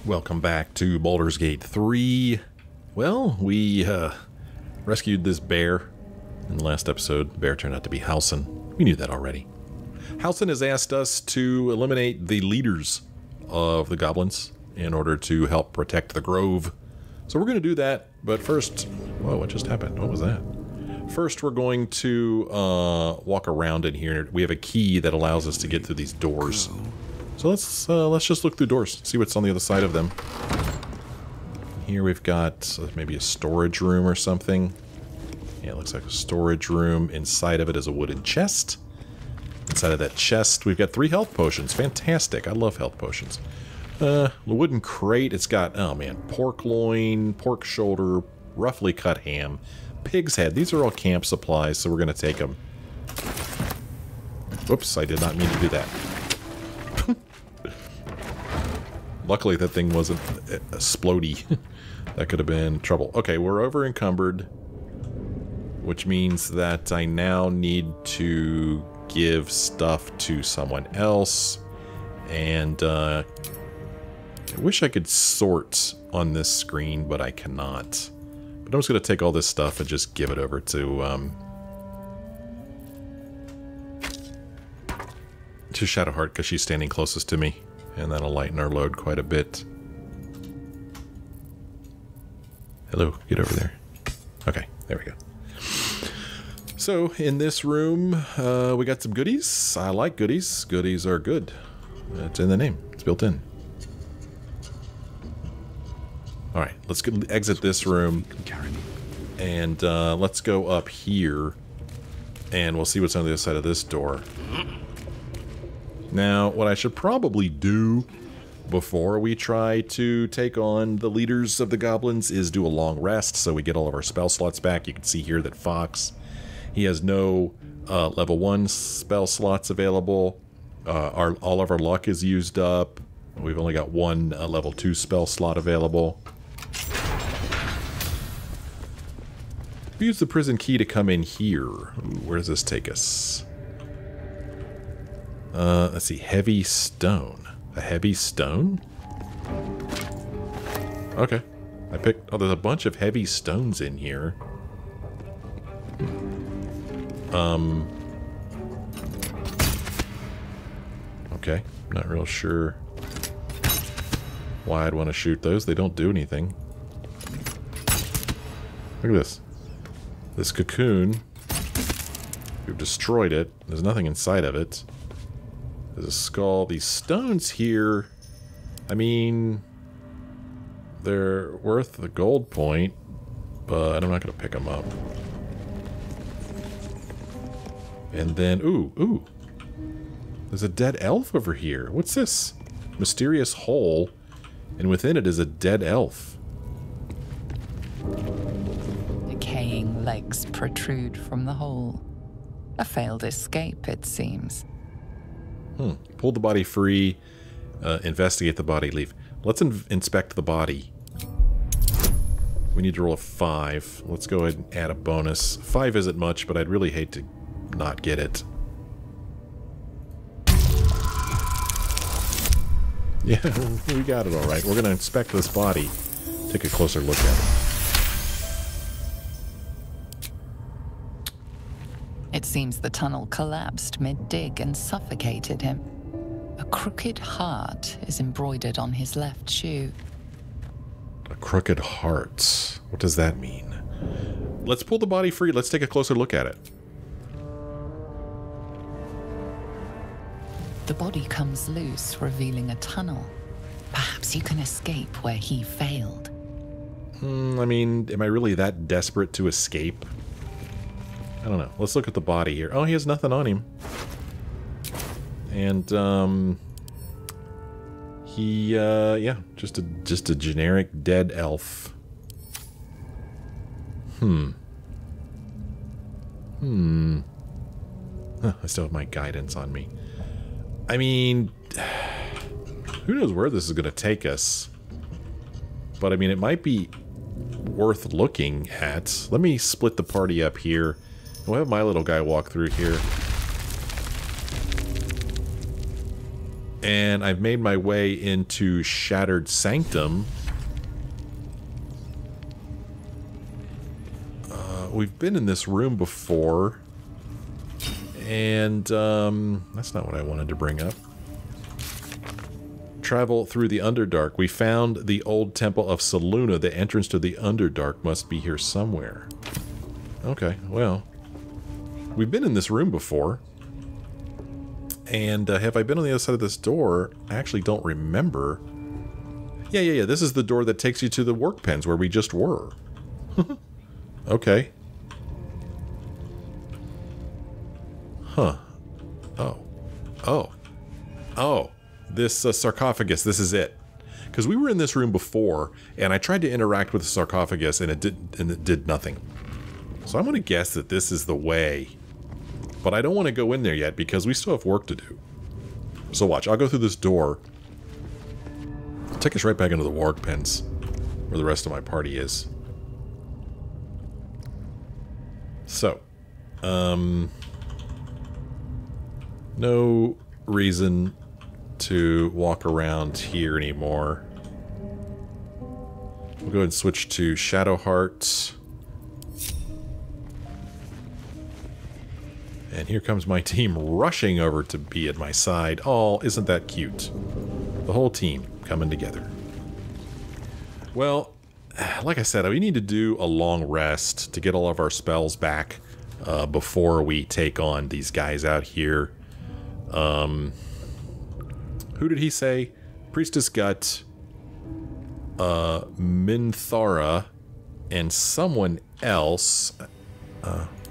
Welcome back to Baldur's Gate 3. Well, we rescued this bear in the last episode. The bear turned out to be Halsin. We knew that already. Halsin has asked us to eliminate the leaders of the goblins in order to help protect the grove. So we're going to do that, but first... Whoa, what just happened? What was that? First, we're going to walk around in here. We have a key that allows us to get through these doors. So let's just look through doors, see what's on the other side of them. Here we've got maybe a storage room or something. Yeah, it looks like a storage room. Inside of it is a wooden chest. Inside of that chest, we've got 3 health potions. Fantastic. I love health potions. The wooden crate, it's got, oh man, pork loin, pork shoulder, roughly cut ham, pig's head. These are all camp supplies, so we're going to take them. Whoops, I did not mean to do that. Luckily, that thing wasn't explodey. That could have been trouble. Okay, we're over encumbered, which means that I now need to give stuff to someone else. And I wish I could sort on this screen, but I cannot. But I'm just going to take all this stuff and just give it over to Shadowheart, because she's standing closest to me. And that'll lighten our load quite a bit. Hello, get over there. Okay, there we go. So, in this room, we got some goodies. I like goodies. Goodies are good. It's in the name. It's built in. Alright, let's exit this room. And let's go up here. And we'll see what's on the other side of this door. Now, what I should probably do before we try to take on the leaders of the goblins is do a long rest so we get all of our spell slots back. You can see here that Fox, he has no level 1 spell slots available. All of our luck is used up. We've only got 1 level 2 spell slot available. We use the prison key to come in here. Ooh, where does this take us? Let's see, heavy stone. A heavy stone? Okay. I picked... Oh, there's a bunch of heavy stones in here. Okay. Not real sure why I'd want to shoot those. They don't do anything. Look at this. This cocoon. We've destroyed it. There's nothing inside of it. There's a skull. These stones here, I mean, they're worth the gold point, but I'm not going to pick them up. And then, ooh, there's a dead elf over here. What's this? Mysterious hole, and within it is a dead elf. Decaying legs protrude from the hole. A failed escape, it seems. Pull the body free, investigate the body, leave. Let's inspect the body. We need to roll a 5. Let's go ahead and add a bonus. 5 isn't much, but I'd really hate to not get it. Yeah, we got it all right. We're going to inspect this body. Take a closer look at it. It seems the tunnel collapsed mid-dig and suffocated him. A crooked heart is embroidered on his left shoe. A crooked heart. What does that mean? Let's pull the body free. Let's take a closer look at it. The body comes loose, revealing a tunnel. Perhaps you can escape where he failed. I mean, am I really that desperate to escape? I don't know. Let's look at the body here. Oh, he has nothing on him. And, yeah, just a generic dead elf. Huh, I still have my guidance on me. I mean, who knows where this is going to take us? But, I mean, it might be worth looking at. Let me split the party up here. We'll have my little guy walk through here. And I've made my way into Shattered Sanctum. We've been in this room before. And that's not what I wanted to bring up. Travel through the Underdark. We found the old temple of Saluna. The entrance to the Underdark must be here somewhere. Okay, well. We've been in this room before. And have I been on the other side of this door? I actually don't remember. Yeah. This is the door that takes you to the Worg Pens where we just were. Okay. Huh. Oh. This sarcophagus, this is it. Because we were in this room before, and I tried to interact with the sarcophagus, and it did nothing. So I'm going to guess that this is the way. But I don't want to go in there yet, because we still have work to do. So watch, I'll go through this door. It'll take us right back into the Worg Pens, where the rest of my party is. So, no reason to walk around here anymore. We'll go ahead and switch to Shadowheart. And here comes my team rushing over to be at my side. Oh, isn't that cute? The whole team coming together. Well, like I said, we need to do a long rest to get all of our spells back before we take on these guys out here. Who did he say? Priestess Gut, Minratha, and someone else.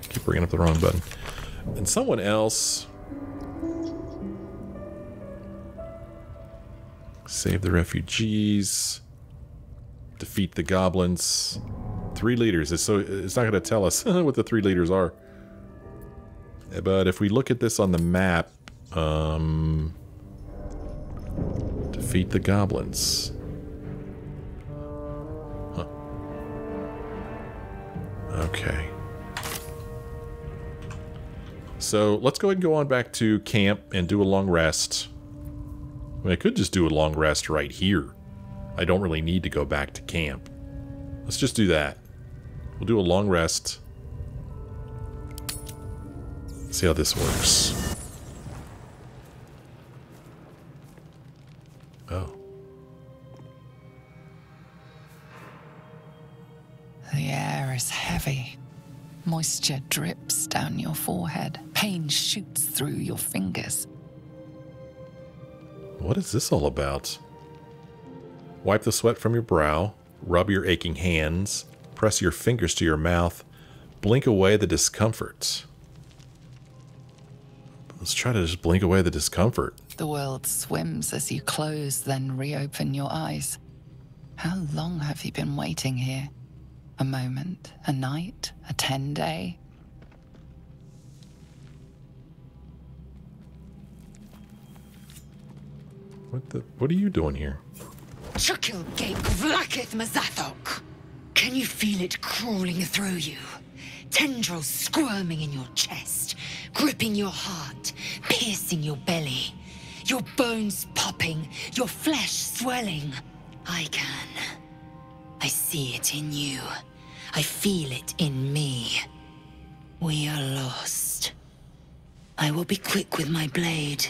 Keep bringing up the wrong button. And someone else. Save the refugees. Defeat the goblins. 3 leaders. It's not going to tell us what the 3 leaders are. But if we look at this on the map, defeat the goblins. Huh. Okay. So let's go ahead and go on back to camp and do a long rest. I mean, I could just do a long rest right here. I don't really need to go back to camp. Let's just do that. We'll do a long rest. See how this works. Oh. The air is heavy. Moisture drips down your forehead. Pain shoots through your fingers. What is this all about? Wipe the sweat from your brow. Rub your aching hands. Press your fingers to your mouth. Blink away the discomfort. Let's try to just blink away the discomfort. The world swims as you close, then reopen your eyes. How long have you been waiting here? A moment, a night, a 10-day? What are you doing here? Chukil Gate Vlakith Mazathok. Can you feel it crawling through you? Tendrils squirming in your chest, gripping your heart, piercing your belly. Your bones popping, your flesh swelling. I can. I see it in you. I feel it in me. We are lost. I will be quick with my blade.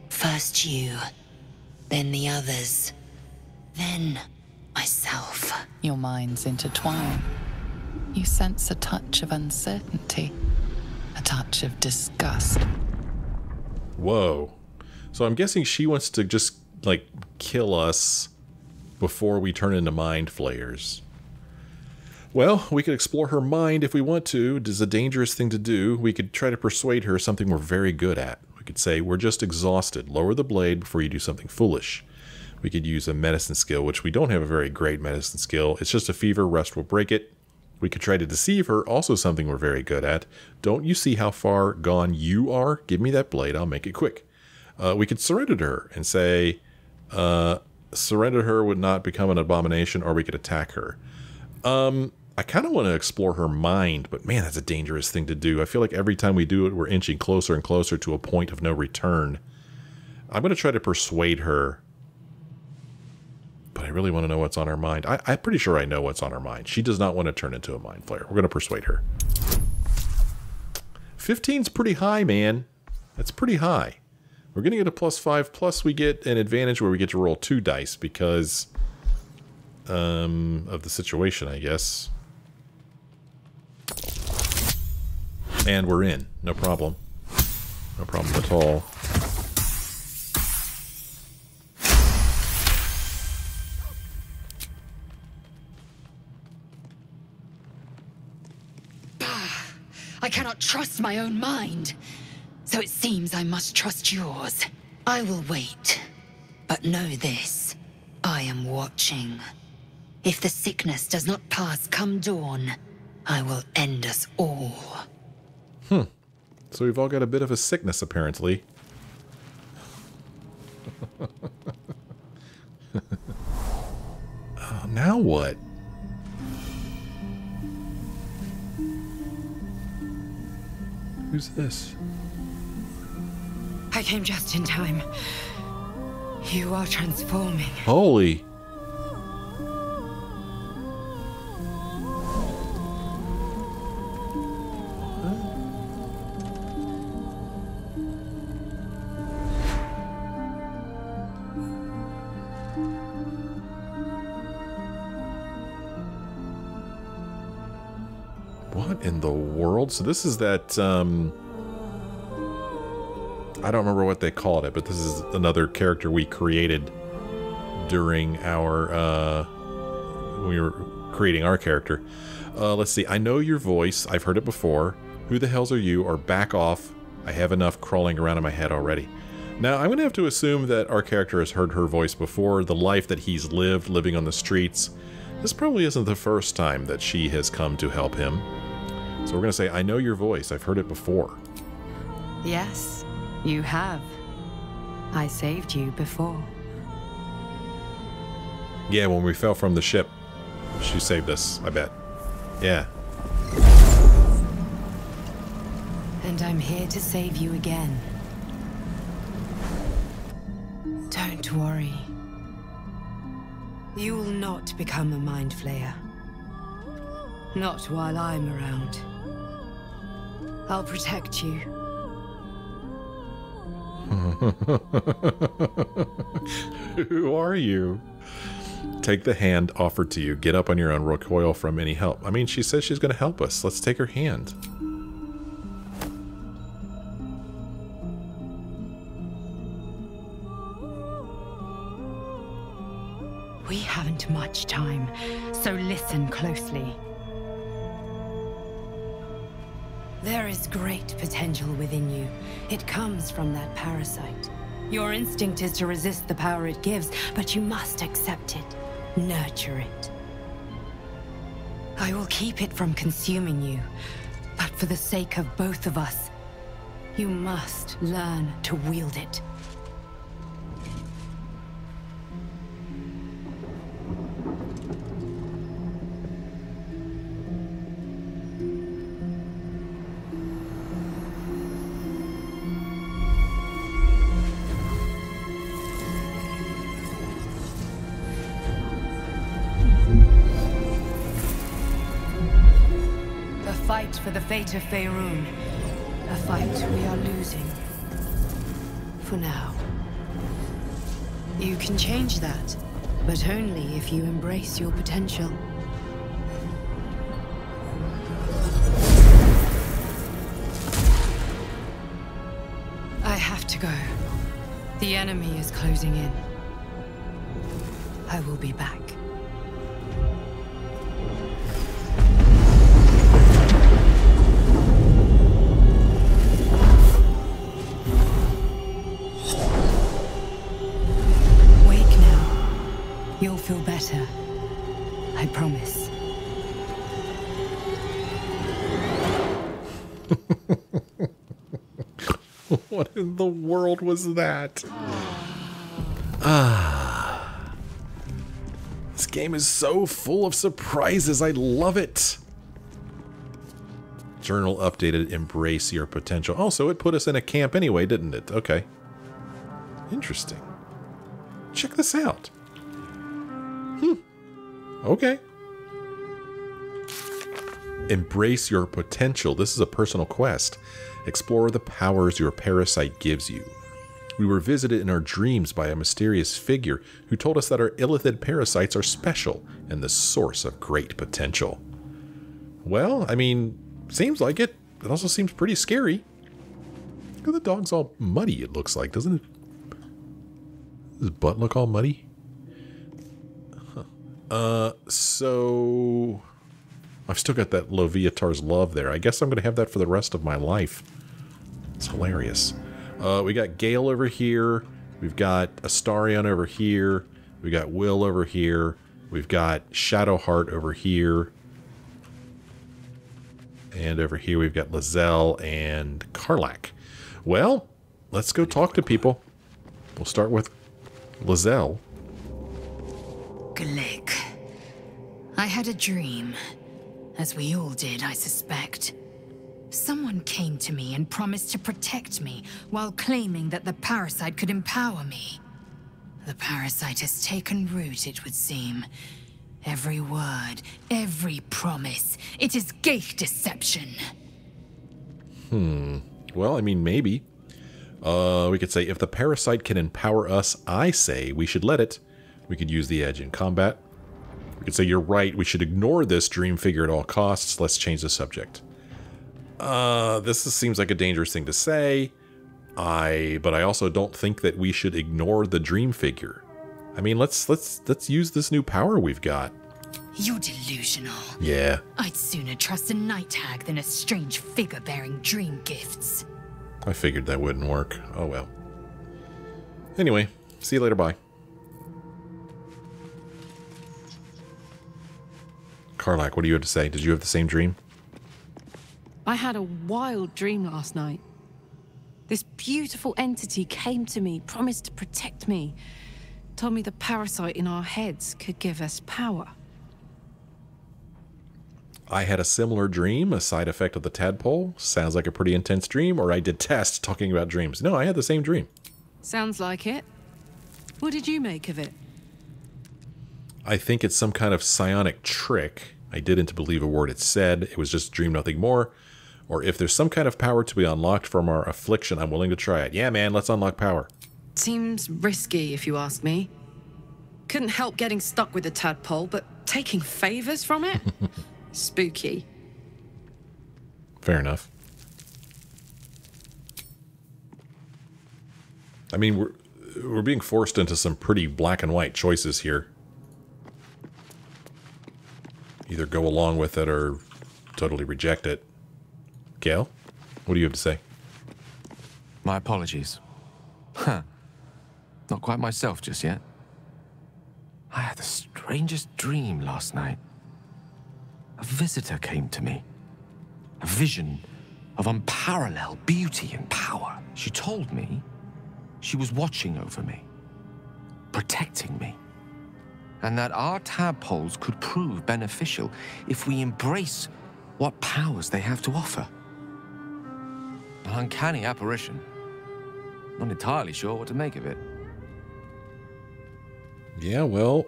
First you, then the others, then myself. Your minds intertwine. You sense a touch of uncertainty, a touch of disgust. Whoa. So I'm guessing she wants to just, like, kill us before we turn into Mind Flayers. Well, we could explore her mind if we want to. It is a dangerous thing to do. We could try to persuade her something we're very good at. We could say, we're just exhausted. Lower the blade before you do something foolish. We could use a medicine skill, which we don't have a very great medicine skill. It's just a fever, rest will break it. We could try to deceive her, also something we're very good at. Don't you see how far gone you are? Give me that blade, I'll make it quick. We could surrender to her and say, surrender to her would not become an abomination, or we could attack her. I kind of want to explore her mind, but man, that's a dangerous thing to do. I feel like every time we do it, we're inching closer and closer to a point of no return. I'm going to try to persuade her. But I really want to know what's on her mind. I'm pretty sure I know what's on her mind. She does not want to turn into a Mind Flayer. We're going to persuade her. 15's pretty high, man. That's pretty high. We're going to get a +5, plus we get an advantage where we get to roll 2 dice because of the situation, I guess. And we're in. No problem. No problem at all. I cannot trust my own mind. So it seems I must trust yours. I will wait. But know this. I am watching. If the sickness does not pass come dawn, I will end us all. So we've all got a bit of a sickness, apparently. Now what? Who's this? I came just in time. You are transforming. Holy. What in the world? So this is that, I don't remember what they called it, but this is another character we created during our, when we were creating our character. Let's see. I know your voice. I've heard it before. Who the hells are you? Or back off. I have enough crawling around in my head already. Now, I'm going to have to assume that our character has heard her voice before. The life that he's lived, living on the streets. This probably isn't the first time that she has come to help him. So we're going to say, I know your voice. I've heard it before. Yes, you have. I saved you before. Yeah, when we fell from the ship, she saved us, I bet. Yeah. And I'm here to save you again. Don't worry. You will not become a Mind Flayer. Not while I'm around. I'll protect you. Who are you? Take the hand offered to you. Get up on your own. Recoil from any help. I mean, she says she's going to help us. Let's take her hand. We haven't much time, so listen closely. There is great potential within you. It comes from that parasite. Your instinct is to resist the power it gives, but you must accept it. Nurture it. I will keep it from consuming you, but for the sake of both of us, you must learn to wield it. For the fate of Faerun, a fight we are losing. For now. You can change that, but only if you embrace your potential. I have to go. The enemy is closing in. I will be back. You'll feel better. I promise. What in the world was that? This game is so full of surprises. I love it. Journal updated. Embrace your potential. Oh, so it put us in a camp anyway, didn't it? Okay. Interesting. Check this out. Okay. Embrace your potential. This is a personal quest. Explore the powers your parasite gives you. We were visited in our dreams by a mysterious figure who told us that our illithid parasites are special and the source of great potential. Well, I mean, seems like it. It also seems pretty scary. Look at the dog's all muddy, it looks like, doesn't it? Does his butt look all muddy? So I've still got that Loviatar's love there. I guess I'm going to have that for the rest of my life. It's hilarious. We got Gale over here. We've got Astarion over here. We got Will over here. We've got Shadowheart over here. And over here we've got Lizelle and Karlach. Well, let's go talk to people. We'll start with Lizelle. Glick. I had a dream. As we all did, I suspect. Someone came to me and promised to protect me while claiming that the parasite could empower me. The parasite has taken root, it would seem. Every word, every promise, it is gate deception. Well, I mean, maybe. We could say, if the parasite can empower us, I say we should let it. We could use the edge in combat. We could say, you're right, we should ignore this dream figure at all costs. Let's change the subject. Seems like a dangerous thing to say. But I also don't think that we should ignore the dream figure. I mean, let's use this new power we've got. You're delusional. Yeah. I'd sooner trust a night hag than a strange figure bearing dream gifts. I figured that wouldn't work. Oh well. Anyway, see you later, bye. Karlach, what do you have to say? Did you have the same dream? I had a wild dream last night. This beautiful entity came to me, promised to protect me, told me the parasite in our heads could give us power. I had a similar dream, a side effect of the tadpole. Sounds like a pretty intense dream, or I detest talking about dreams. No, I had the same dream. Sounds like it. What did you make of it? I think it's some kind of psionic trick. I didn't believe a word it said. It was just dream, nothing more. Or if there's some kind of power to be unlocked from our affliction, I'm willing to try it. Yeah, man, let's unlock power. Seems risky, if you ask me. Couldn't help getting stuck with the tadpole, but taking favors from it? Spooky. Fair enough. I mean, we're being forced into some pretty black and white choices here. Either go along with it or totally reject it. Gale, what do you have to say? My apologies. Huh. Not quite myself just yet. I had the strangest dream last night. A visitor came to me. A vision of unparalleled beauty and power. She told me she was watching over me, protecting me, and that our tadpoles could prove beneficial if we embrace what powers they have to offer. An uncanny apparition. Not entirely sure what to make of it. Yeah, well...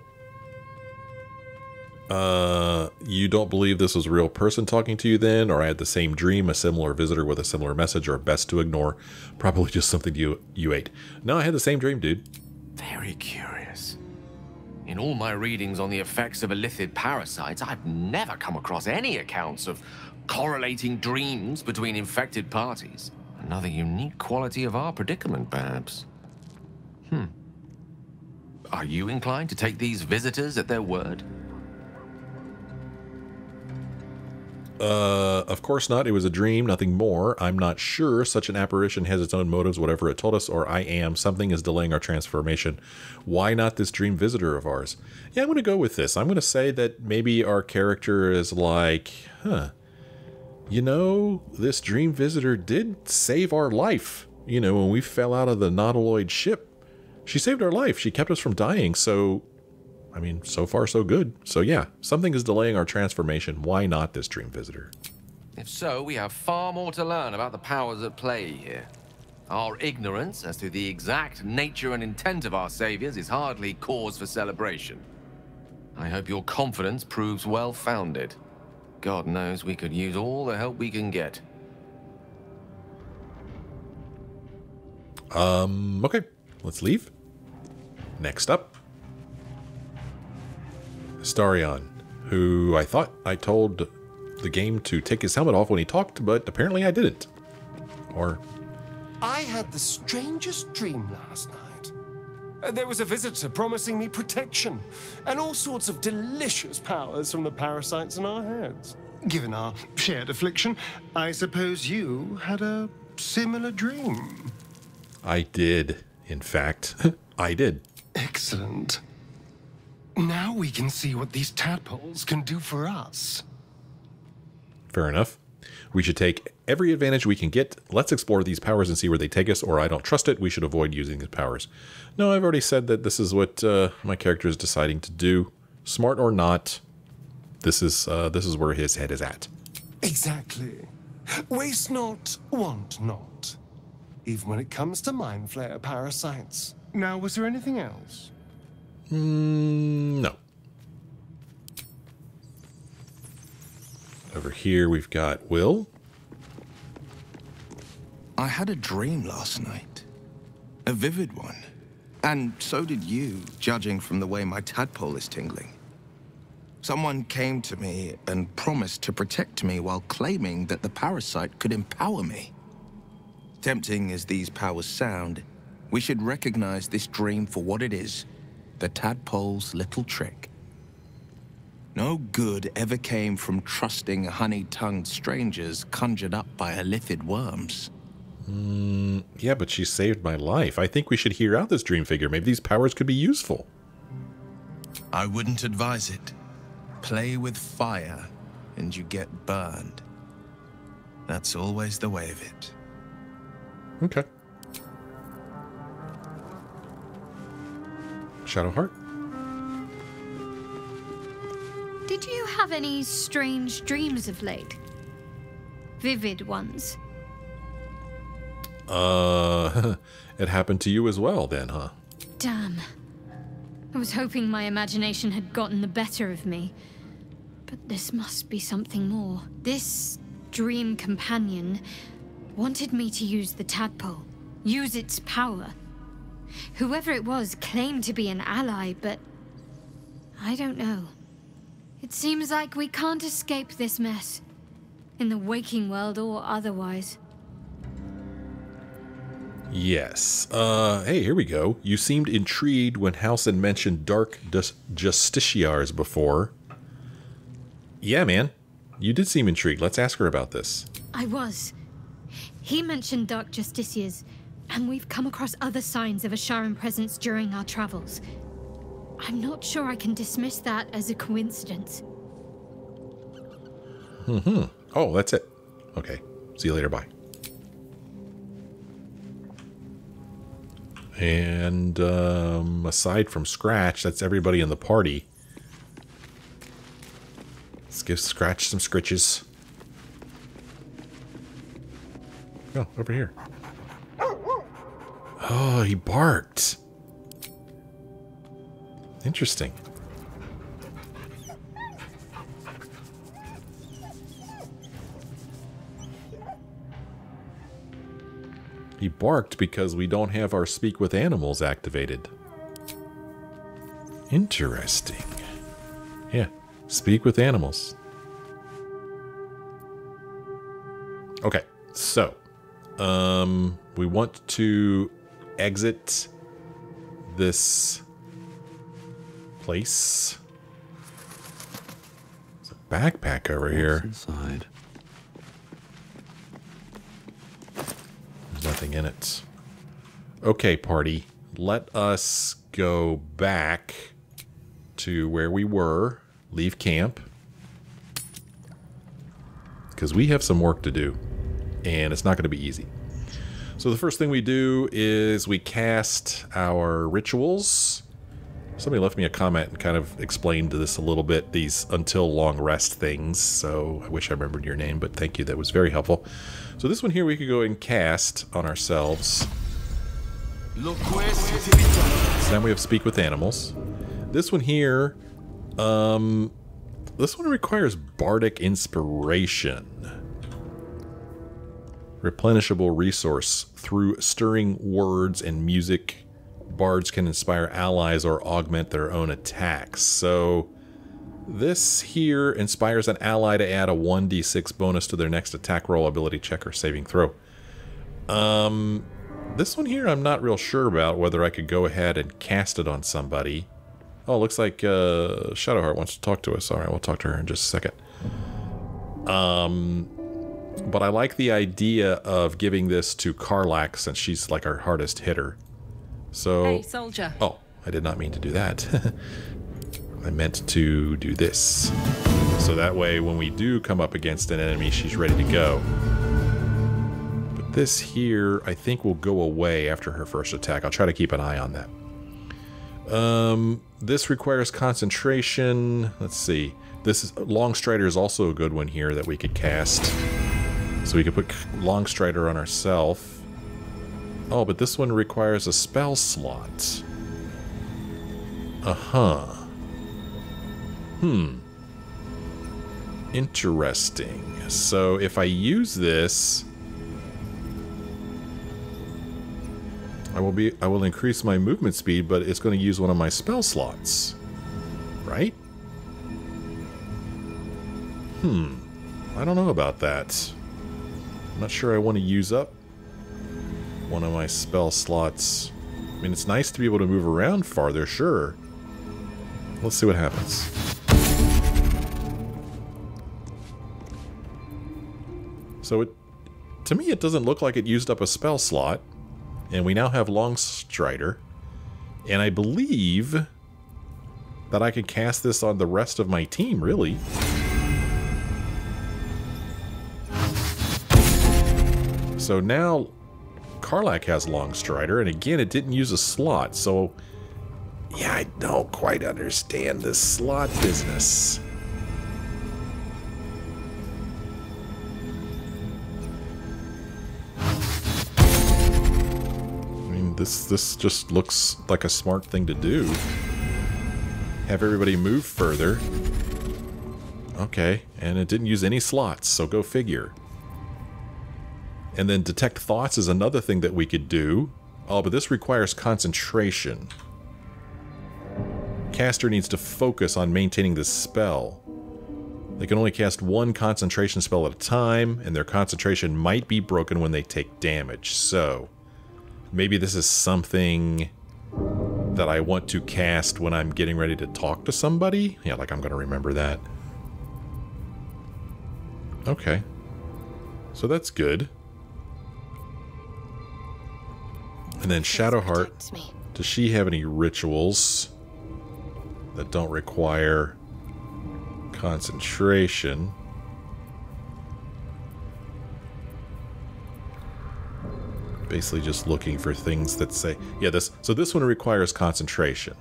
you don't believe this was a real person talking to you then? Or I had the same dream, a similar visitor with a similar message, or best to ignore? Probably just something you ate. No, I had the same dream, dude. Very curious. In all my readings on the effects of illithid parasites, I've never come across any accounts of correlating dreams between infected parties. Another unique quality of our predicament, perhaps. Are you inclined to take these visitors at their word? Of course not. It was a dream, nothing more. I'm not sure. Such an apparition has its own motives, whatever it told us, or I am. Something is delaying our transformation. Why not this dream visitor of ours? Yeah, I'm going to go with this. I'm going to say that maybe our character is like, you know, this dream visitor did save our life. You know, when we fell out of the nautiloid ship, she saved our life. She kept us from dying, so... I mean, so far so good. So yeah, something is delaying our transformation. Why not this dream visitor? If so, we have far more to learn about the powers at play here. Our ignorance as to the exact nature and intent of our saviors is hardly cause for celebration. I hope your confidence proves well-founded. God knows we could use all the help we can get. Okay. Let's leave. Next up. Starion, who I thought I told the game to take his helmet off when he talked, but apparently I didn't. Or... I had the strangest dream last night. There was a visitor promising me protection and all sorts of delicious powers from the parasites in our heads. Given our shared affliction, I suppose you had a similar dream. I did, in fact. I did. Excellent. Now we can see what these tadpoles can do for us. Fair enough. We should take every advantage we can get. Let's explore these powers and see where they take us, or I don't trust it. We should avoid using these powers. No, I've already said that this is what my character is deciding to do. Smart or not, this is where his head is at. Exactly. Waste not, want not. Even when it comes to Mind Flayer parasites. Now, was there anything else? No. Over here we've got Will. I had a dream last night. A vivid one. And so did you, judging from the way my tadpole is tingling. Someone came to me and promised to protect me while claiming that the parasite could empower me. Tempting as these powers sound, we should recognize this dream for what it is, the tadpole's little trick. No good ever came from trusting honey-tongued strangers conjured up by elithid worms. Yeah, but she saved my life. I think we should hear out this dream figure. Maybe these powers could be useful. I wouldn't advise it. Play with fire, and you get burned. That's always the way of it. Okay. Shadowheart? Did you have any strange dreams of late? Vivid ones? It happened to you as well then, huh? Damn. I was hoping my imagination had gotten the better of me. But this must be something more. This dream companion wanted me to use the tadpole. Use its power. Whoever it was claimed to be an ally, but I don't know. It seems like we can't escape this mess. In the waking world or otherwise. Yes. Hey, here we go. You seemed intrigued when Halsin mentioned dark justiciars before. Yeah, man. You did seem intrigued. Let's ask her about this. I was. He mentioned dark justiciars, and we've come across other signs of a Sharon presence during our travels. I'm not sure I can dismiss that as a coincidence. Oh, that's it. Okay. See you later. Bye. And aside from Scratch, that's everybody in the party. Let's give Scratch some scritches. Oh, over here. Oh, he barked. Interesting. He barked because we don't have our Speak with Animals activated. Interesting. Yeah, Speak with Animals. Okay, so we want to exit this place. There's a backpack over here. Inside. There's nothing in it. Okay, party. Let us go back to where we were. Leave camp. Because we have some work to do. And it's not going to be easy. So the first thing we do is we cast our rituals. Somebody left me a comment and kind of explained this a little bit, these until long rest things. So I wish I remembered your name, but thank you. That was very helpful. So this one here we could go and cast on ourselves. So now we have Speak with Animals. This one here, this one requires Bardic Inspiration. Replenishable resource. Through stirring words and music, bards can inspire allies or augment their own attacks. So this here inspires an ally to add a 1d6 bonus to their next attack roll, ability check, or saving throw. This one here I'm not real sure about whether I could go ahead and cast it on somebody. Oh, it looks like Shadowheart wants to talk to us. Alright, we'll talk to her in just a second. But I like the idea of giving this to Karlach since she's like our hardest hitter. So, hey, soldier. Oh, I did not mean to do that. I meant to do this. So that way when we do come up against an enemy, she's ready to go. But this here, I think will go away after her first attack. I'll try to keep an eye on that. This requires concentration. Let's see. Longstrider is also a good one here that we could cast. So we could put Longstrider on ourselves. Oh, but this one requires a spell slot. Uh-huh. Interesting. So if I use this, I will increase my movement speed, but it's going to use one of my spell slots. Right? I don't know about that. I'm not sure I want to use up one of my spell slots. I mean, it's nice to be able to move around farther, sure. Let's see what happens. So to me, it doesn't look like it used up a spell slot. And we now have Longstrider. And I believe that I could cast this on the rest of my team, really. So now Karlach has Longstrider, and again, it didn't use a slot. So, yeah, I don't quite understand this slot business. This just looks like a smart thing to do. Have everybody move further. Okay, and it didn't use any slots, so go figure. And then detect thoughts is another thing that we could do. Oh, but this requires concentration. Caster needs to focus on maintaining this spell. They can only cast one concentration spell at a time, and their concentration might be broken when they take damage, so maybe this is something that I want to cast when I'm getting ready to talk to somebody. Yeah, like I'm going to remember that. Okay. So that's good. And then Shadowheart. Does she have any rituals that don't require concentration? Basically just looking for things that say, yeah, so this one requires concentration.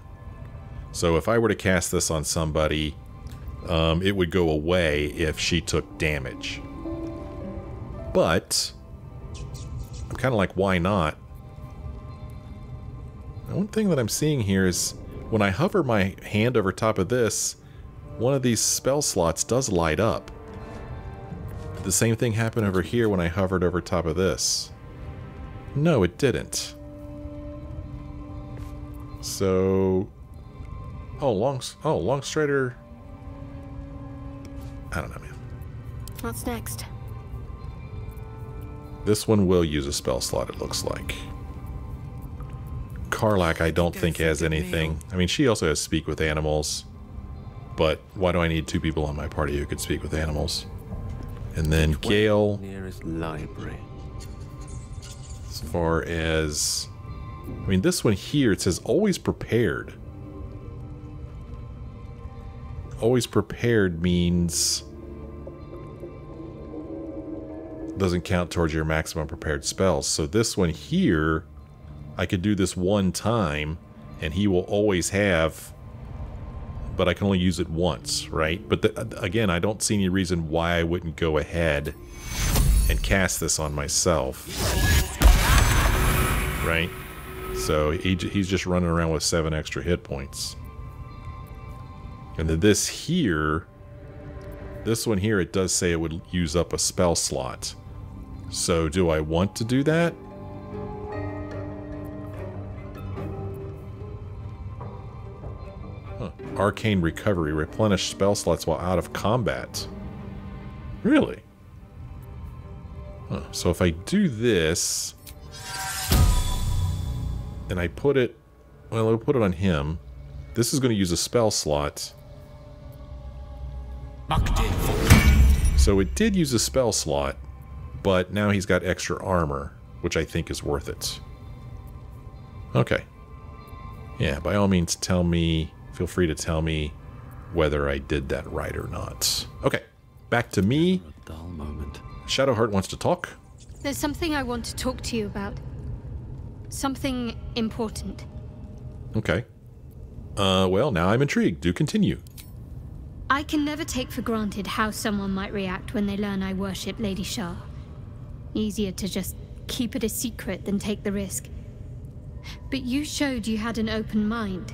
So if I were to cast this on somebody, it would go away if she took damage. But I'm kind of like, why not? Now, one thing that I'm seeing here is when I hover my hand over top of this, one of these spell slots does light up. Did the same thing happen over here when I hovered over top of this? No, it didn't. So, Longstrider. I don't know, man. What's next? This one will use a spell slot, it looks like. Karlach, I don't think has anything. I mean, she also has Speak with Animals. But why do I need two people on my party who could speak with animals? And then Gale. Nearest library. As far as, I mean, this one here, it says always prepared. Always prepared means doesn't count towards your maximum prepared spells. So this one here, I could do this one time, and he will always have, but I can only use it once, right? But again, I don't see any reason why I wouldn't go ahead and cast this on myself. Right? So he's just running around with 7 extra hit points. And then this one here, it does say it would use up a spell slot. So do I want to do that? Huh. Arcane Recovery. Replenish spell slots while out of combat. Really? Huh. So if I do this, and I put it... Well, I'll put it on him. This is going to use a spell slot. So it did use a spell slot, but now he's got extra armor, which I think is worth it. Okay. Yeah, by all means tell me, feel free to tell me whether I did that right or not. Okay, back to me. A dull moment. Shadowheart wants to talk. There's something I want to talk to you about. Something important. Okay. Well, now I'm intrigued. Do continue. I can never take for granted how someone might react when they learn I worship Lady Shar. Easier to just keep it a secret than take the risk. But you showed you had an open mind.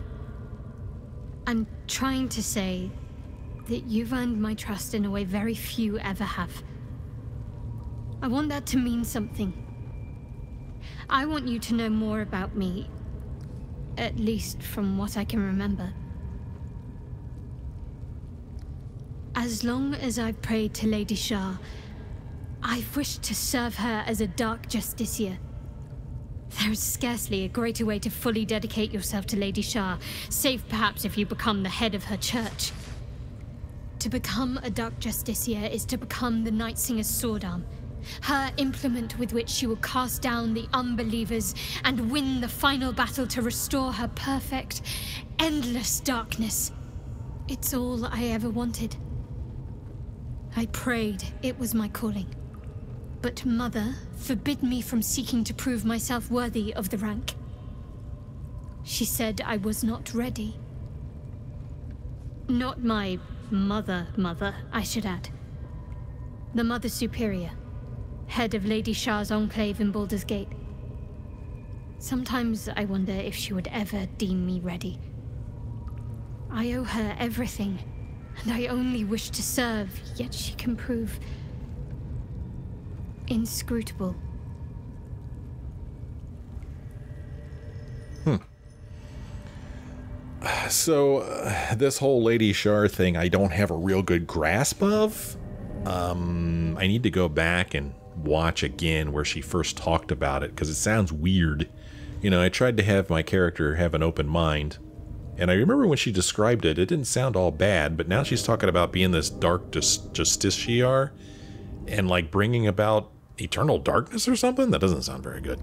I'm trying to say that you've earned my trust in a way very few ever have. I want that to mean something. I want you to know more about me, at least from what I can remember. As long as I've prayed to Lady Shar, I've wished to serve her as a Dark Justiciar. There is scarcely a greater way to fully dedicate yourself to Lady Shar, save perhaps if you become the head of her church. To become a Dark Justiciar is to become the Night Singer's sword arm, her implement with which she will cast down the unbelievers and win the final battle to restore her perfect, endless darkness. It's all I ever wanted. I prayed it was my calling. But Mother forbid me from seeking to prove myself worthy of the rank. She said I was not ready. Not my mother, I should add. The Mother Superior, head of Lady Shar's enclave in Baldur's Gate. Sometimes I wonder if she would ever deem me ready. I owe her everything. And I only wish to serve, yet she can prove inscrutable. So, this whole Lady Shar thing, I don't have a real good grasp of. I need to go back and watch again where she first talked about it, because it sounds weird. You know, I tried to have my character have an open mind. And I remember when she described it, it didn't sound all bad, but now she's talking about being this dark justiciar and like bringing about eternal darkness or something? That doesn't sound very good.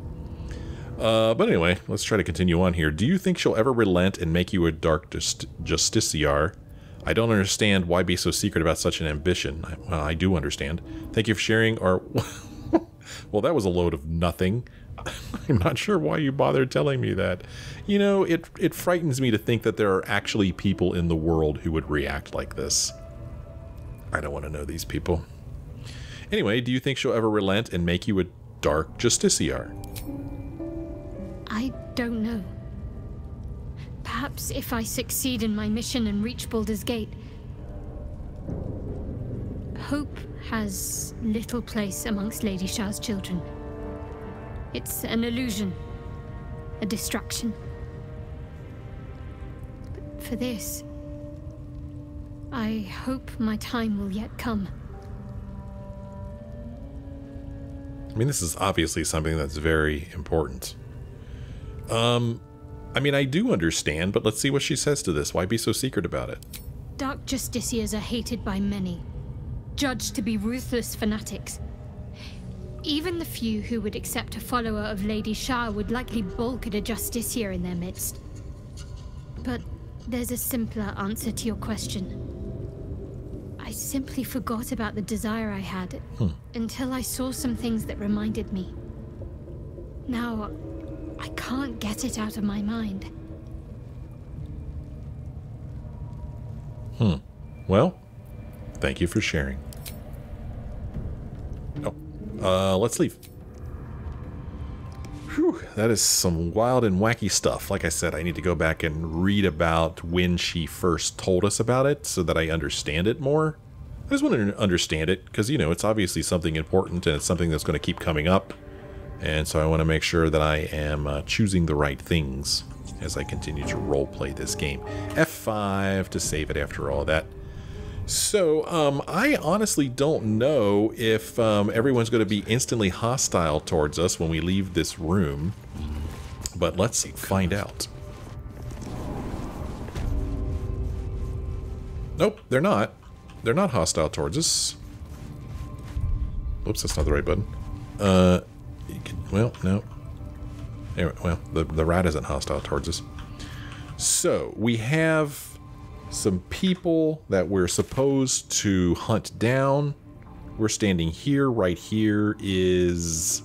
But anyway, let's try to continue on here. Do you think she'll ever relent and make you a dark justiciar? I don't understand why be so secret about such an ambition. Well, I do understand. Thank you for sharing our... Well, that was a load of nothing. I'm not sure why you bothered telling me that. You know, it frightens me to think that there are actually people in the world who would react like this. I don't want to know these people. Anyway, do you think she'll ever relent and make you a dark justiciar? I don't know. Perhaps if I succeed in my mission and reach Baldur's Gate. Hope has little place amongst Lady Shar's children. It's an illusion, a distraction. But for this, I hope my time will yet come. I mean, this is obviously something that's very important. I mean, I do understand, but let's see what she says to this. Why be so secret about it? Dark Justiciars are hated by many, judged to be ruthless fanatics. Even the few who would accept a follower of Lady Shar would likely balk at a Justiciar in their midst. But there's a simpler answer to your question. I simply forgot about the desire I had until I saw some things that reminded me. Now, I can't get it out of my mind. Well, thank you for sharing. Oh, Let's leave. Whew, that is some wild and wacky stuff. Like I said, I need to go back and read about when she first told us about it so that I understand it more. I just want to understand it because, you know, it's obviously something important and it's something that's going to keep coming up. And so I want to make sure that I am choosing the right things as I continue to roleplay this game. F5 to save it after all that. So, I honestly don't know if everyone's going to be instantly hostile towards us when we leave this room. But let's find out. Nope, they're not. They're not hostile towards us. Oops, that's not the right button. Well, no. Anyway, well, the rat isn't hostile towards us. So, we have some people that we're supposed to hunt down. We're standing here. Right here is...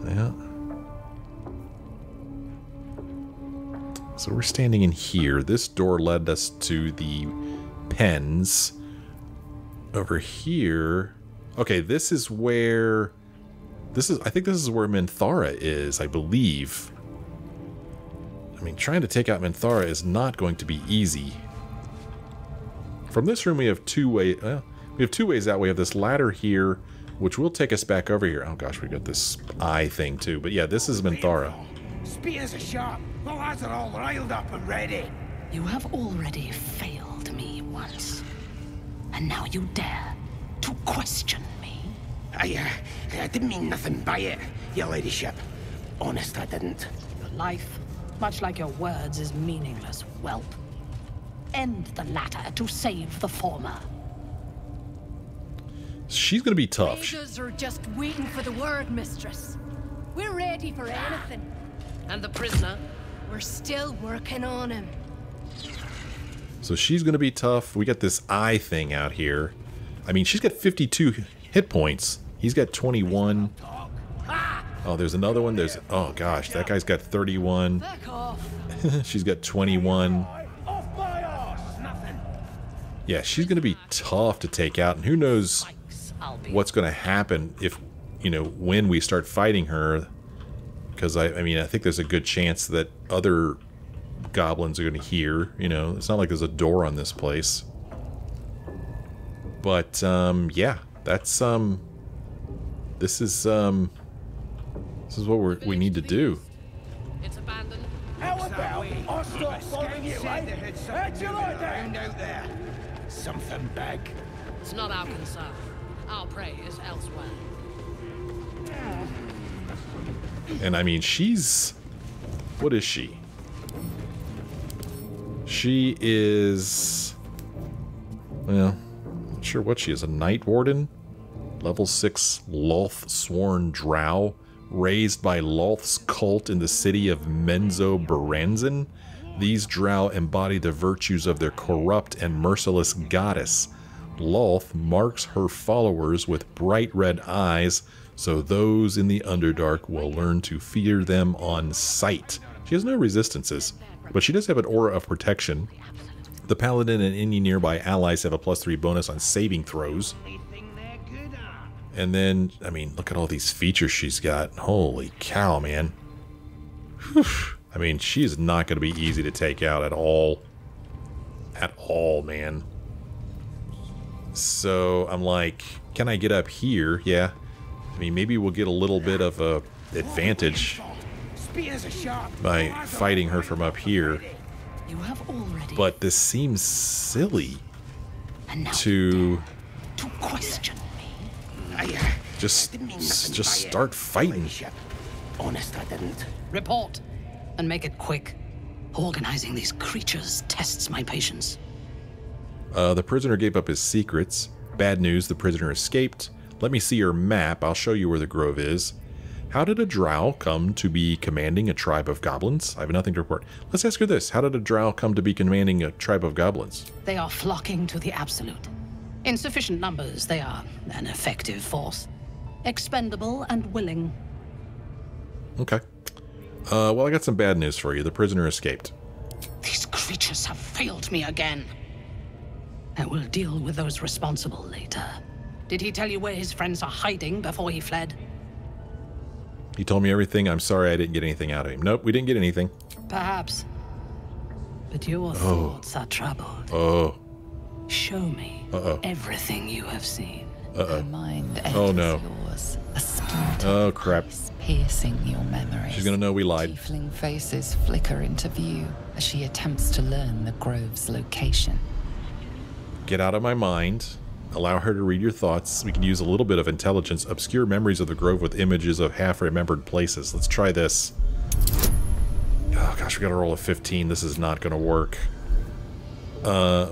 yeah. So we're standing in here. This door led us to the pens. Over here... okay, this is where... I think this is where Minratha is, I believe. I mean, trying to take out Minratha is not going to be easy. From this room, we have two ways. We have two ways out. We have this ladder here, which will take us back over here. Oh gosh, we got this eye thing too. But yeah, this is Minratha. Spears are sharp. The lads are all riled up and ready. You have already failed me once, and now you dare to question me. I didn't mean nothing by it, your ladyship. Honest, I didn't. Your life, much like your words, is meaningless, whelp. End the latter to save the former. She's gonna be tough. Raiders are just waiting for the word, mistress. We're ready for anything. And the prisoner? We're still working on him. So she's gonna be tough. We got this eye thing out here. I mean, she's got 52 hit points. He's got 21. Oh, there's another one. There's... oh, gosh. That guy's got 31. She's got 21. Yeah, she's going to be tough to take out. And who knows what's going to happen if, you know, when we start fighting her. Because, I mean, I think there's a good chance that other goblins are going to hear. You know, it's not like there's a door on this place. But, yeah, that's, this is what we need to do. It's abandoned. How about I stop following you, eh? How'd you like that? Out there. Something big. It's not our concern. Our prey is elsewhere. And I mean, she's... what is she? She is... well, not sure what she is. A Night Warden? Level 6 Loth Sworn Drow, raised by Loth's cult in the city of Menzo Baranzan. These drow embody the virtues of their corrupt and merciless goddess. Loth marks her followers with bright red eyes, so those in the Underdark will learn to fear them on sight. She has no resistances, but she does have an aura of protection. The paladin and any nearby allies have a +3 bonus on saving throws. And then, I mean, look at all these features she's got. Holy cow, man. Whew. I mean, she's not going to be easy to take out at all. At all, man. So, I'm like, can I get up here? Yeah. I mean, maybe we'll get a little bit of a advantage by fighting her from up here. You have already. But this seems silly to question. Just start fighting. Honest, I didn't. Report, and make it quick. Organizing these creatures tests my patience. The prisoner gave up his secrets. Bad news, the prisoner escaped. Let me see your map. I'll show you where the grove is. How did a drow come to be commanding a tribe of goblins? I have nothing to report. Let's ask her this. How did a drow come to be commanding a tribe of goblins? They are flocking to the Absolute. In sufficient numbers, they are an effective force. Expendable and willing. Okay. Well, I got some bad news for you. The prisoner escaped. These creatures have failed me again. I will deal with those responsible later. Did he tell you where his friends are hiding before he fled? He told me everything. I'm sorry I didn't get anything out of him. Nope, we didn't get anything. Perhaps. But your thoughts are troubled. Oh. Show me everything you have seen. Her mind Oh no. Yours, a splinter Oh crap. piercing your memories. She's gonna know we lied. Tiefling faces flicker into view as she attempts to learn the grove's location. Get out of my mind. Allow her to read your thoughts. We can use a little bit of intelligence. Obscure memories of the grove with images of half-remembered places. Let's try this. Oh gosh, we gotta roll a 15. This is not gonna work.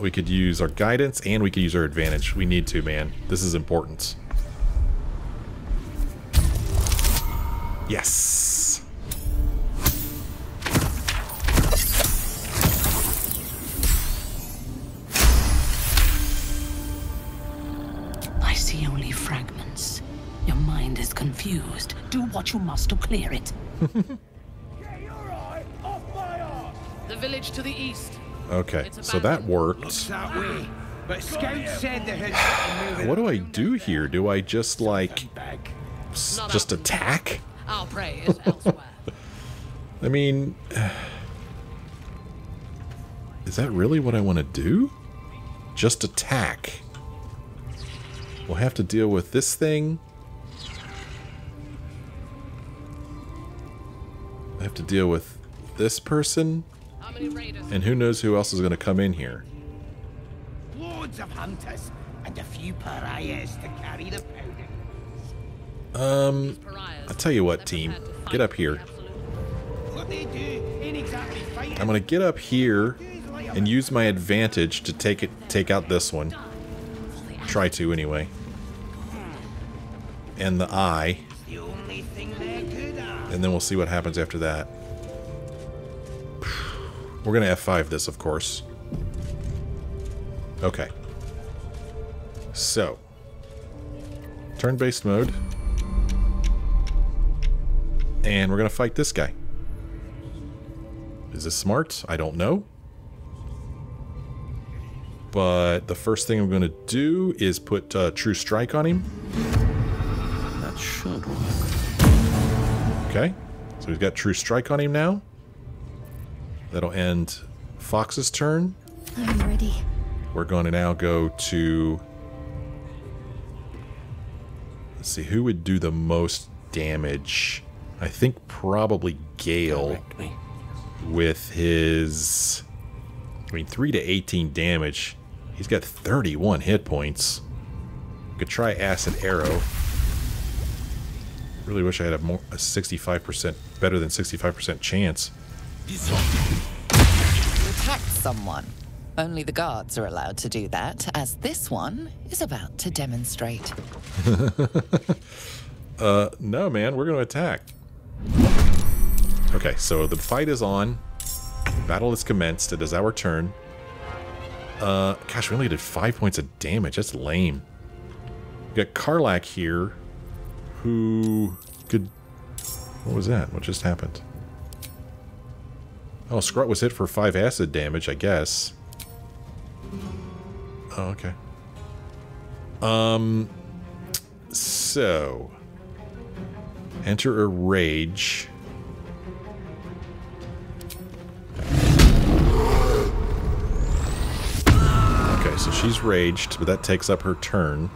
We could use our guidance and we could use our advantage. We need to, man. This is important. Yes. I see only fragments. Your mind is confused. Do what you must to clear it. The village to the east. Okay, so that worked. That way. But scouts said they had something moving. What do I do here? Do I just like just attack? Our prey is elsewhere. I mean, is that really what I want to do? Just attack. We'll have to deal with this thing. I have to deal with this person. And who knows who else is going to come in here. Loads of hunters and a few pariahs to carry the powder. I'll tell you what, team. Get up here. What they do ain't exactly fighting. I'm going to get up here and use my advantage to take out this one. Try to, anyway. And the eye. The only thing they're good at. And then we'll see what happens after that. We're going to F5 this, of course. Okay. So. Turn-based mode. And we're going to fight this guy. Is this smart? I don't know. But the first thing I'm going to do is put True Strike on him. That should work. Okay. So he's got True Strike on him now. That'll end Fox's turn. I'm ready. We're going to now go to... Let's see, who would do the most damage? I think probably Gale. With his... I mean, 3 to 18 damage. He's got 31 hit points. Could try Acid Arrow. Really wish I had a 65%, better than 65% chance. You attacked someone. Only the guards are allowed to do that, as this one is about to demonstrate. No, man, we're going to attack. Okay, so the fight is on. Battle is commenced. It is our turn. Gosh, we only did 5 points of damage. That's lame. We got Karlak here, who could... What was that? What just happened? Oh, Scrut was hit for 5 acid damage, I guess. Oh, okay. So... Enter a rage. Okay, so she's raged, but that takes up her turn.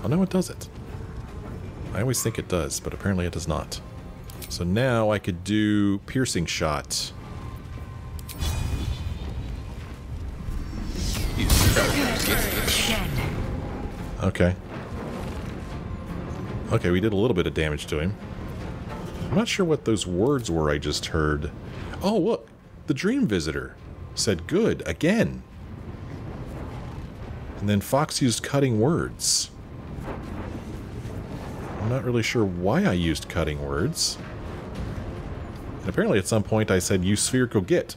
Oh, no, it doesn't. I always think it does, but apparently it does not. So now I could do Piercing Shot. Okay. Okay, we did a little bit of damage to him. I'm not sure what those words were I just heard. Oh, look! The Dream Visitor said good again. And then Fox used Cutting Words. I'm not really sure why I used Cutting Words. And apparently at some point I said use Spherical Git.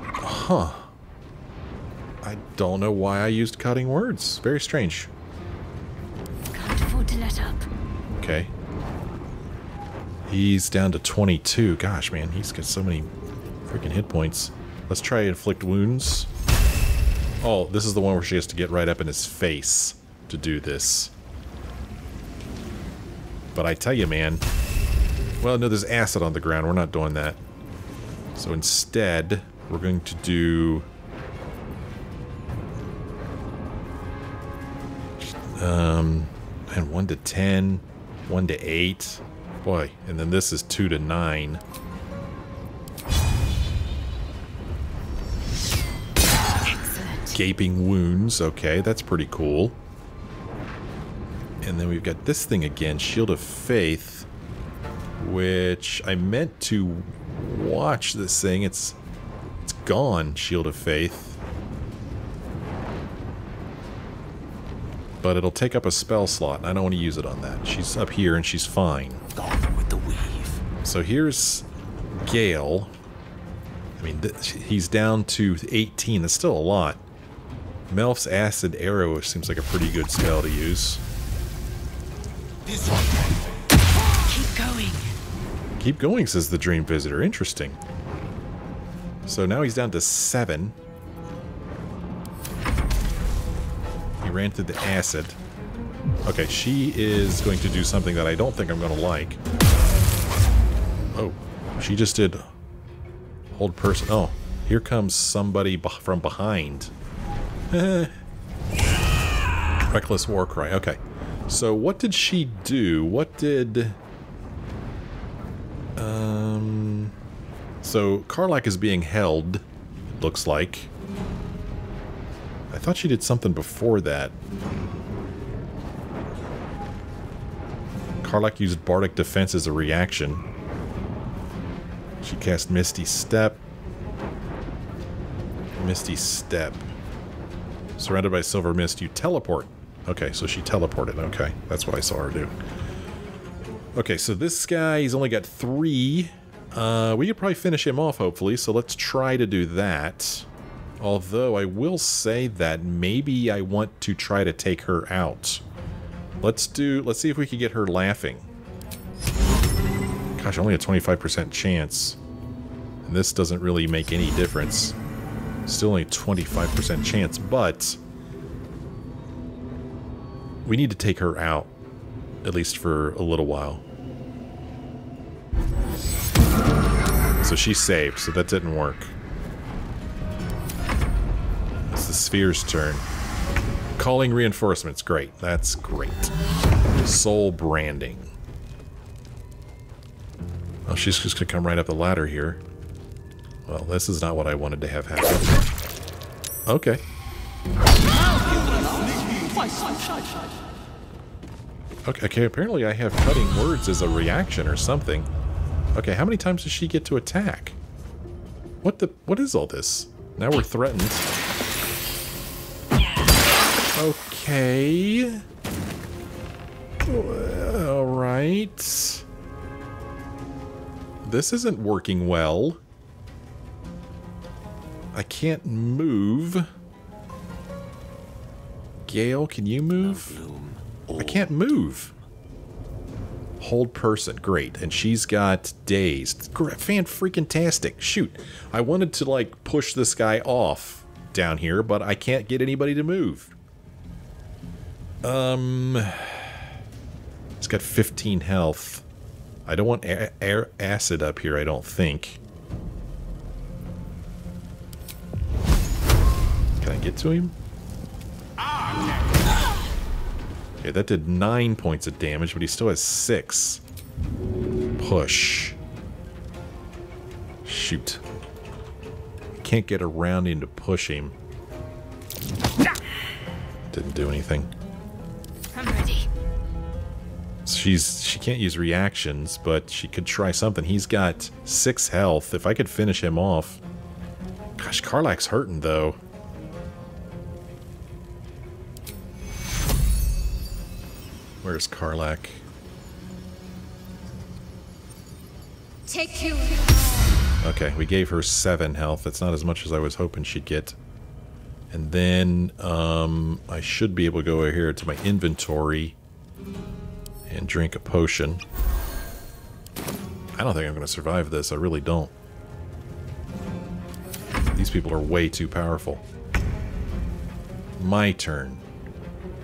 Huh. I don't know why I used Cutting Words. Very strange. Can't afford to let up. Okay. He's down to 22. Gosh, man, he's got so many freaking hit points. Let's try Inflict Wounds. Oh, this is the one where she has to get right up in his face to do this. But I tell you, man. Well, no, there's acid on the ground. We're not doing that. So instead, we're going to do... and 1 to 10, 1 to 8. Boy, and then this is 2 to 9. Excellent. Gaping wounds. Okay, that's pretty cool. And then we've got this thing again, Shield of Faith, which I meant to watch this thing. It's gone, Shield of Faith. But it'll take up a spell slot, and I don't want to use it on that. She's up here, and she's fine. Gone with the weave. So here's Gale. I mean, he's down to 18. That's still a lot. Melf's Acid Arrow seems like a pretty good spell to use. Keep going. Keep going, says the Dream Visitor. Interesting. So now he's down to 7. He ran through the acid. Okay, she is going to do something that I don't think I'm going to like. Oh, she just did hold person. Oh, here comes somebody from behind. Reckless War Cry. Okay. So what did she do? What did... So Karlach is being held, looks like. I thought she did something before that. Karlach used Bardic Defense as a reaction. She cast Misty Step. Misty Step. Surrounded by silver mist, you teleport. Okay, so she teleported. Okay, that's what I saw her do. Okay, so this guy, he's only got 3. We could probably finish him off, hopefully, so let's try to do that. Although, I will say that maybe I want to try to take her out. Let's see if we can get her laughing. Gosh, only a 25% chance. And this doesn't really make any difference. Still only a 25% chance, but... we need to take her out. At least for a little while. So she's saved, so that didn't work. It's the Sphere's turn. Calling reinforcements. Great. That's great. Soul branding. Oh, she's just going to come right up the ladder here. Well, this is not what I wanted to have happen. Okay. Okay, apparently I have cutting words as a reaction or something. Okay, how many times does she get to attack? What is all this? Now we're threatened. Okay. Alright. This isn't working well. I can't move. Gale, can you move? I can't move. Hold person. Great. And she's got dazed. Fan-freaking-tastic. Shoot. I wanted to, like, push this guy off down here, but I can't get anybody to move. It's got 15 health. I don't want acid up here, I don't think. Can I get to him? Okay, that did 9 points of damage, but he still has 6. Push. Shoot. Can't get around him to push him. Didn't do anything. I'm ready. She can't use reactions, but she could try something. He's got 6 health. If I could finish him off. Gosh, Karlach's hurting, though. Where's Karlach? Take 2. Okay, we gave her 7 health. That's not as much as I was hoping she'd get. And then, I should be able to go over here to my inventory and drink a potion. I don't think I'm going to survive this. I really don't. These people are way too powerful. my turn.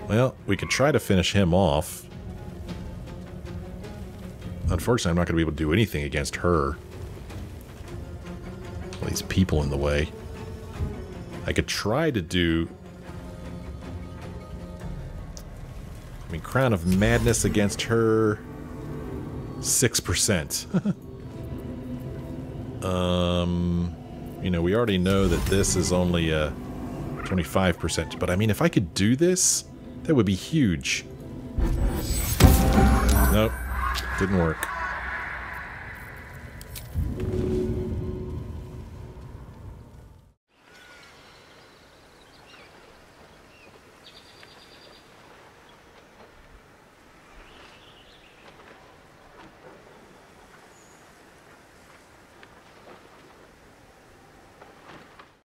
Well, we could try to finish him off. Unfortunately, I'm not going to be able to do anything against her. All these people in the way. I could try to do... I mean, Crown of Madness against her... 6%. You know, we already know that this is only a 25%. But I mean, if I could do this, that would be huge. Nope. Didn't work.